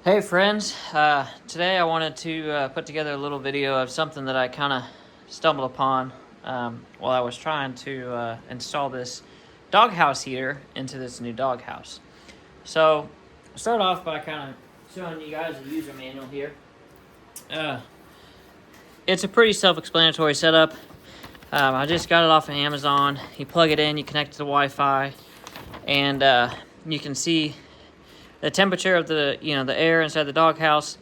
Hey friends, today I wanted to put together a little video of something that I kind of stumbled upon while I was trying to install this doghouse heater into this new doghouse. So I'll start off by kind of showing you guys the user manual here. It's a pretty self-explanatory setup. I just got it off of Amazon. You plug it in, you connect to the Wi-Fi, and you can see the temperature of the air inside the doghouse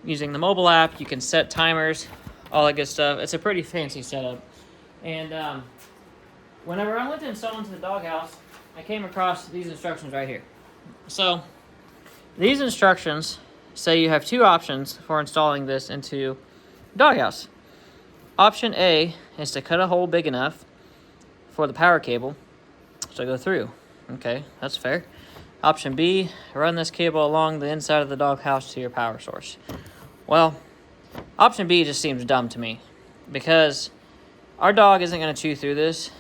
using the mobile app. You can set timers, all that good stuff. It's a pretty fancy setup. And whenever I went to install into the doghouse, I came across these instructions right here. So these instructions say you have two options for installing this into the doghouse. Option A is to cut a hole big enough for the power cable to go through. Okay, that's fair. Option B, run this cable along the inside of the doghouse to your power source. Well, option B just seems dumb to me because our dog isn't going to chew through this.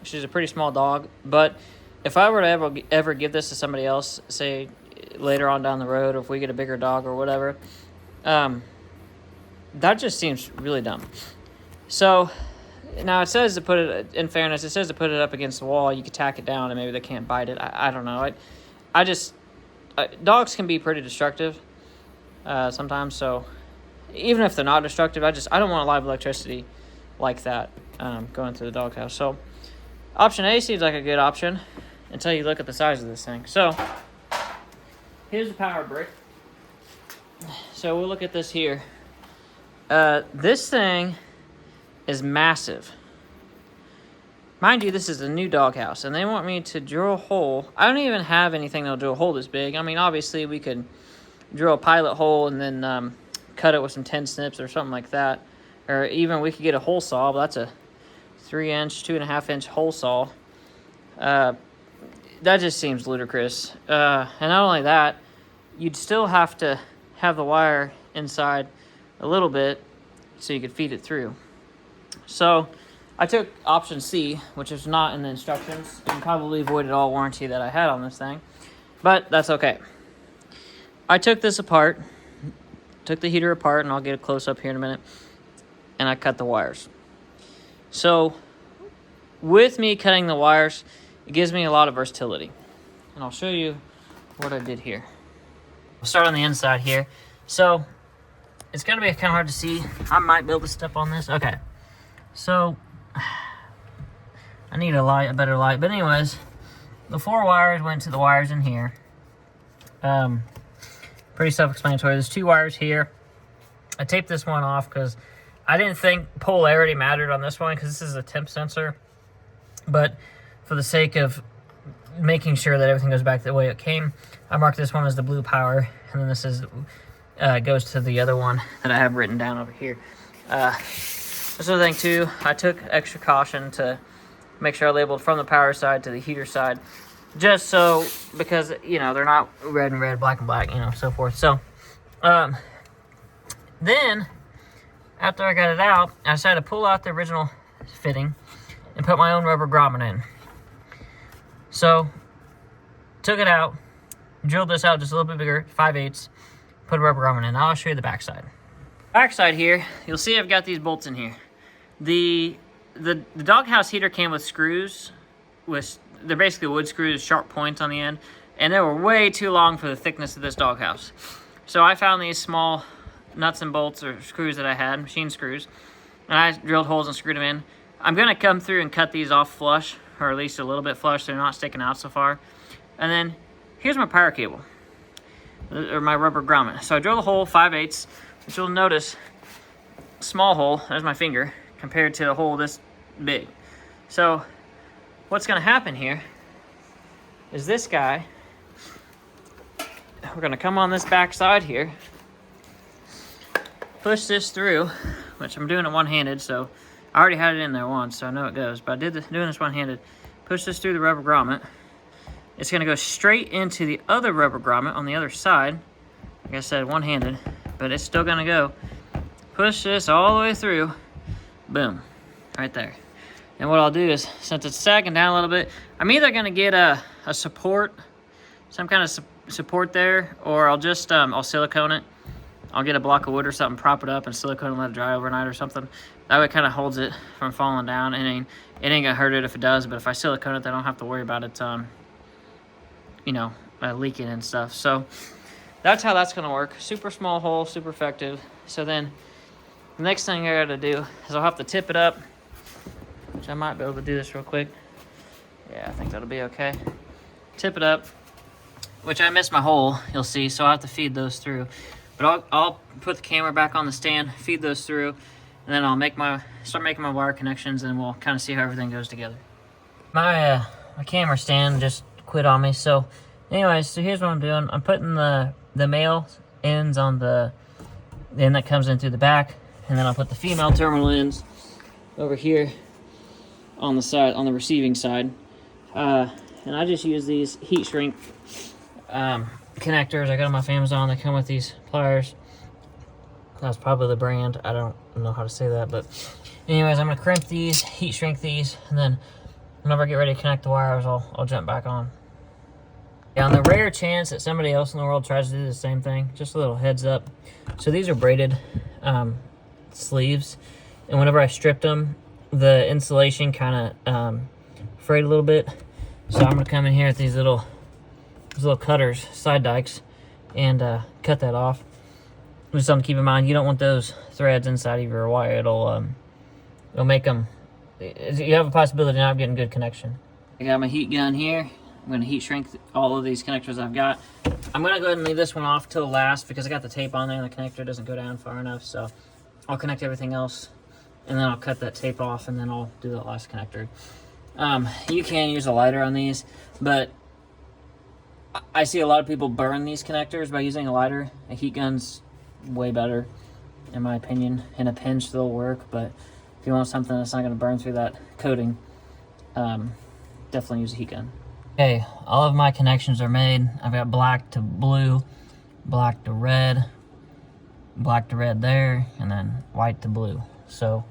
She's a pretty small dog, but if I were to ever give this to somebody else, say later on down the road, or if we get a bigger dog or whatever, that just seems really dumb. So now it says to put it, in fairness, it says to put it up against the wall. You could tack it down and maybe they can't bite it. I don't know. Dogs can be pretty destructive sometimes. So even if they're not destructive, I don't want live electricity like that going through the doghouse. So option A seems like a good option until you look at the size of this thing. So here's the power brick. So we'll look at this here. This thing is massive. Mind you, this is a new doghouse, and they want me to drill a hole. I don't even have anything that'll drill a hole this big. I mean, obviously, we could drill a pilot hole and then cut it with some 10 snips or something like that. Or even we could get a hole saw, but that's a 3-inch, 2.5-inch hole saw. That just seems ludicrous. And not only that, you'd still have to have the wire inside a little bit so you could feed it through. So I took option C, which is not in the instructions, and probably voided all warranty that I had on this thing, but that's okay. I took this apart, took the heater apart, and I'll get a close-up here in a minute, and I cut the wires. So with me cutting the wires, it gives me a lot of versatility, and I'll show you what I did here. I'll start on the inside here. So it's going to be kind of hard to see. I might be able to step on this. Okay. So I need a better light. But anyways, the 4 wires went to the wires in here. Pretty self-explanatory. There's 2 wires here. I taped this one off because I didn't think polarity mattered on this one because this is a temp sensor. But for the sake of making sure that everything goes back the way it came, I marked this one as the blue power, and then this is goes to the other one that I have written down over here. This other thing too, I took extra caution to make sure I labeled from the power side to the heater side, just so, because, they're not red and red, black and black, so forth. So, then, after I got it out, I decided to pull out the original fitting and put my own rubber grommet in. So, took it out, drilled this out just a little bit bigger, 5/8, put a rubber grommet in. Now I'll show you the backside. Backside here, you'll see I've got these bolts in here. The doghouse heater came with screws, they're basically wood screws, sharp points on the end, and they were way too long for the thickness of this doghouse. So I found these small nuts and bolts or screws that I had, machine screws, and I drilled holes and screwed them in. I'm going to come through and cut these off flush, or at least a little bit flush so they're not sticking out so far. And then here's my power cable, or my rubber grommet. So I drilled a hole 5/8, which you'll notice, small hole, there's my finger, compared to a hole this big. So what's going to happen here is this guy, we're going to come on this back side here, push this through, which I'm doing it one-handed, so I already had it in there once, so I know it goes, but doing this one-handed. Push this through the rubber grommet. It's going to go straight into the other rubber grommet on the other side. Like I said, one-handed, but it's still going to go. Push this all the way through. Boom. Right there. And what I'll do is, since it's sagging down a little bit, I'm either going to get a support, some kind of support there, or I'll just I'll silicone it. I'll get a block of wood or something, prop it up, and silicone and let it dry overnight or something. That way it kind of holds it from falling down. It ain't gonna hurt it if it does, but if I silicone it, then I don't have to worry about it, you know, leaking and stuff. So that's how that's gonna work. Super small hole, super effective. So then the next thing I gotta do is I'll have to tip it up, which I might be able to do this real quick. Yeah, I think that'll be okay. Tip it up, which I missed my hole, you'll see, so I'll have to feed those through. But I'll put the camera back on the stand, feed those through, and then I'll start making my wire connections, and we'll kind of see how everything goes together. My camera stand just quit on me, so anyways, so here's what I'm doing. I'm putting the male ends on the end that comes in through the back, and then I'll put the female terminal ends over here on the side, on the receiving side. And I just use these heat shrink connectors I got on my Amazon. They come with these pliers. That's probably the brand. I don't know how to say that, but anyways, I'm gonna crimp these, heat shrink these, and then whenever I get ready to connect the wires, I'll jump back on. Yeah, on the rare chance that somebody else in the world tries to do the same thing, just a little heads up. So these are braided sleeves, and whenever I stripped them, the insulation kind of frayed a little bit. So I'm gonna come in here with these little cutters, side dikes, and cut that off. Just something to keep in mind. You don't want those threads inside of your wire. It'll make them. You have a possibility of not getting good connection. I got my heat gun here. I'm gonna heat shrink all of these connectors I've got. I'm gonna go ahead and leave this one off till last because I got the tape on there and the connector doesn't go down far enough. So I'll connect everything else, and then I'll cut that tape off, and then I'll do that last connector. You can use a lighter on these, but I see a lot of people burn these connectors by using a lighter. A heat gun's way better, in my opinion. In a pinch, they'll work, but if you want something that's not going to burn through that coating, definitely use a heat gun. Okay, all of my connections are made. I've got black to blue, black to red there, and then white to blue. So,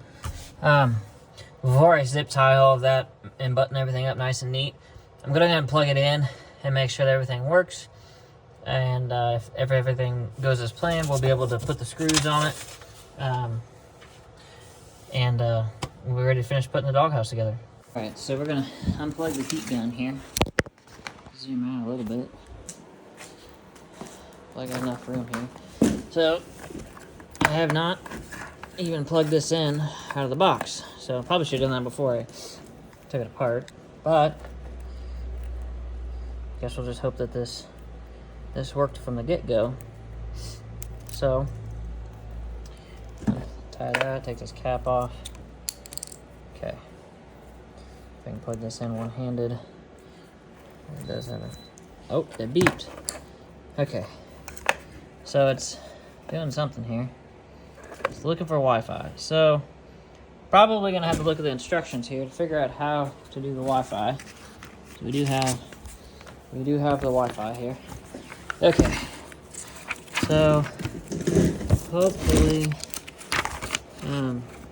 before I zip tie all of that and button everything up nice and neat, I'm going to go ahead and plug it in and make sure that everything works. And if everything goes as planned, we'll be able to put the screws on it. And we'll be ready to finish putting the doghouse together. Alright, so we're going to unplug the heat gun here. Zoom out a little bit. I got enough room here. So, I have not even plugged this in out of the box. So, I probably should have done that before I took it apart. But, I guess we'll just hope that this worked from the get-go. So, tie that, take this cap off. Okay. If I can plug this in one-handed. It does have a... Oh, it beeped. Okay. So it's doing something here. It's looking for Wi-Fi. So, probably going to have to look at the instructions here to figure out how to do the Wi-Fi. So we do have the Wi-Fi here. Okay. So, hopefully,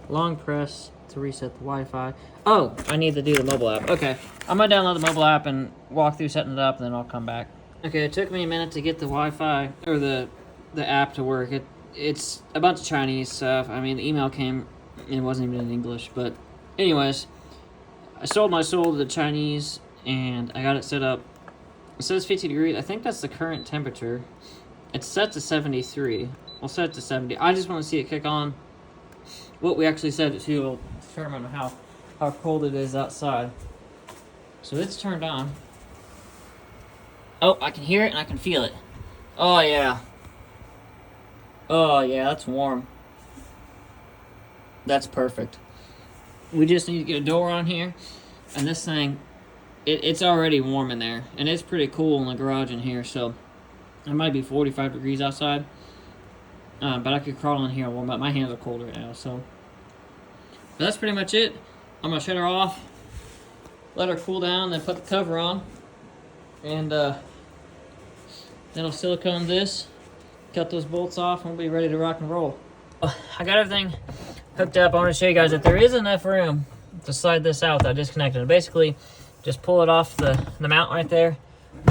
long press to reset the Wi-Fi. Oh, I need to do the mobile app. Okay, I'm gonna download the mobile app and walk through setting it up, and then I'll come back. Okay, it took me a minute to get the Wi-Fi, or the app to work. It's a bunch of Chinese stuff. I mean, the email came, and it wasn't even in English, but anyways, I sold my soul to the Chinese, and I got it set up. It says 50 degrees. I think that's the current temperature. It's set to 73. We'll set it to 70. I just want to see it kick on. What we actually set it to will determine how cold it is outside. So it's turned on. Oh, I can hear it and I can feel it. Oh, yeah. Oh, yeah, that's warm. That's perfect. We just need to get a door on here. And this thing, it's already warm in there. And it's pretty cool in the garage in here. So it might be 45 degrees outside. But I could crawl in here and warm up. My hands are cold right now. So but that's pretty much it. I'm going to shut her off. Let her cool down. Then put the cover on. And then I'll silicone this. Cut those bolts off. And we'll be ready to rock and roll. I got everything hooked up. I want to show you guys that there is enough room to slide this out that I disconnected. Basically, just pull it off the mount right there,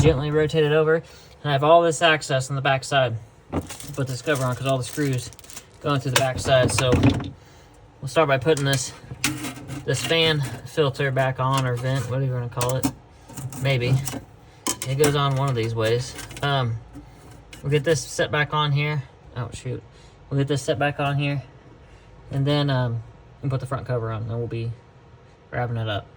gently rotate it over, And I have all this access on the back side. Put this cover on because all the screws going through the back side. So we'll start by putting this fan filter back on, or vent, whatever you want to call it. Maybe. It goes on one of these ways. We'll get this set back on here. Oh, shoot. We'll get this set back on here. And then we'll put the front cover on, and we'll be wrapping it up.